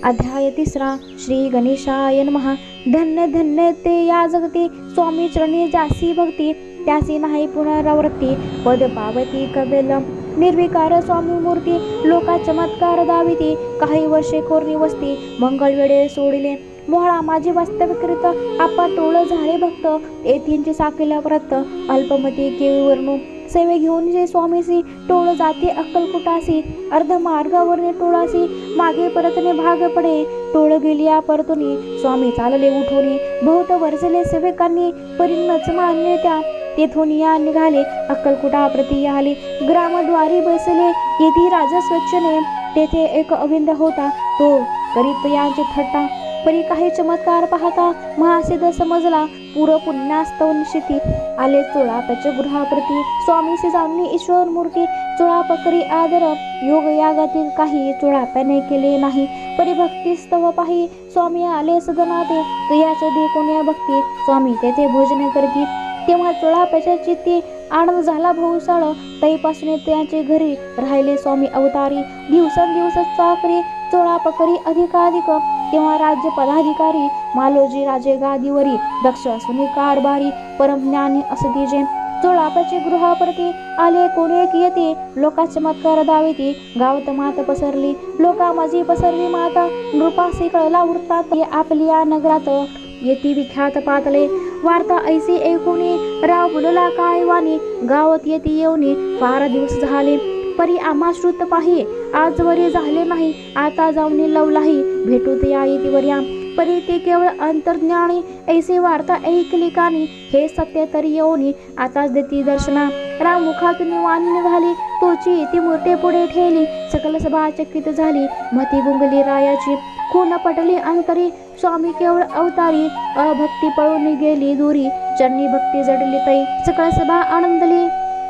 अध्याय 3 श्री गणेशाय नमः। धन्य धन्य ते या जगती, स्वामी चरणी जासी भक्ती, त्यासी नाही पुनरावृत्ती। पद पावती कबेल निर्विकार स्वामी मूर्ती, लोका चमत्कार दाविती, काही वर्षे कोरणी वस्ती, मंगळ वेळे सोडिले मोहळा माझे वास्तविकृत, आपा टोळ झाले भक्त, येथींचे साकेला व्रत, अल्पमती केळी सेवे घेऊन जे स्वामीसी, टोळ जाते अक्कलकुटासी, अर्ध मार्गावरने टोळासी, मागे परतने भाग पडे, टोळ गेलिया परतुनी, स्वामी चालले उठोनी, बहुत वर्जले सेवकांनी, परिणच मान्य त्या, तेथून या निघाले अक्कलकुटा प्रती आले, ग्रामद्वारी बसले येथे राजा स्वच्छने, तेथे एक अविंद होता, तो करीत यांचे थट्टा, परी काही चमत्कार पाहता, महासिद्ध समजला, पूर्व पुण्यास्तव निशिती, आले चोळाप्याच्या गृहाप्रती, स्वामीसी जाणली ईश्वर मूर्ती, चोळाप करी आदर, योग यागातील काही चोळाप्याने केले नाही, परी भक्ती स्तव पाही, स्वामी आले सदनाते, तुयाच्या दे कोण्या भक्ती, स्वामी तेथे भोजन करती, तेव्हा चोळाप्याच्या चित्ती आनंद झाला भोवसाळ, तैपासून त्यांचे घरी राहिले स्वामी अवतारी, दिवसेंदिवस चाकरी चोळाप करी अधिकाधिक, तेव्हा राज्य पदाधिकारी, मालोजी राजे गादीवरी, दक्ष असून कारभारी, परमज्ञानी असती जे, चोळाप्याचे गृहाप्रती आले कोणी येते, लोका चमत्कार दाविती, गावात मात पसरली, लोका माझी पसरली माता, नृपासी कळला वृत्तात, आपली या नगरात येती विख्यात पातले, वार्ता ऐसी ऐकुनी, राव बोलला काय वाणी, गावात येती येऊनी, फार दिवस झाले, परी आम्हा श्रुत पाही, आजवरी झाले नाही, आता जाऊन लवलाही, भेटू ते येती वर्या, परी ते केवळ अंतर्ज्ञानी, ऐसी वार्ता ऐकली कानी, हे सत्य तरी येऊनी, आताच देती दर्शना, राम मुखातून वाणी निघाली, तोची ती मूर्ती पुढे ठेली, सकल सभा चकित झाली, मती गुंगली रायाची, खून पटली अंतरी, स्वामी केवळ अवतारी, अभक्ती पळून गेली दूरी, चरणी भक्ती जडली तै, सकळ सभा आनंदली,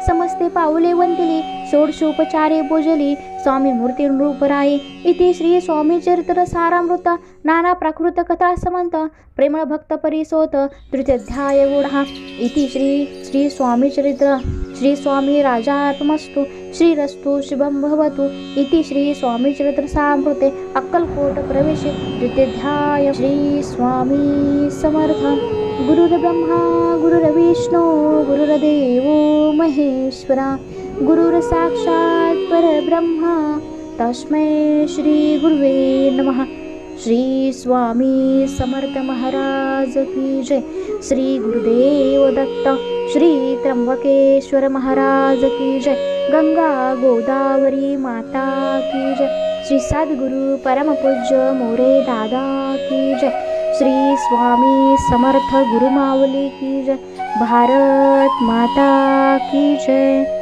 समस्ते पाऊले वंदिली, षोडशोपचारे पूजली, स्वामी मूर्ती नृपराये, इति श्री स्वामी चरित्र सारामृत, नाना प्राकृत कथा समंत, प्रेमळ भक्त परिसोत, तृतीयाध्याय गुढा, इति श्री स्वामी चरित्र श्री स्वामी राजार्पणमस्तु, श्रीरस्तु शुभं भवतु, इति श्री स्वामी चरित्र सारामृते अक्कलकोट प्रवेश, तृतीयाध्याय। श्री स्वामी समर्थ। गुरुर्ब्रह्मा गुरुर्विष्णू गुरुर्देवो महेश्वरा, गुरुर साक्षात् परब्रह्म, तस्मै श्री गुरुवे नमः। श्री स्वामी समर्थ महाराज की जय। श्री गुरुदेव दत्त। श्री त्र्यंबकेश्वर महाराज की जय। गंगा गोदावरी माता की जय। श्री सद्गुरु परम पूज्य मोरे दादा की जय। श्री स्वामी समर्थ गुरुमावली की जय। भारत माता की जय।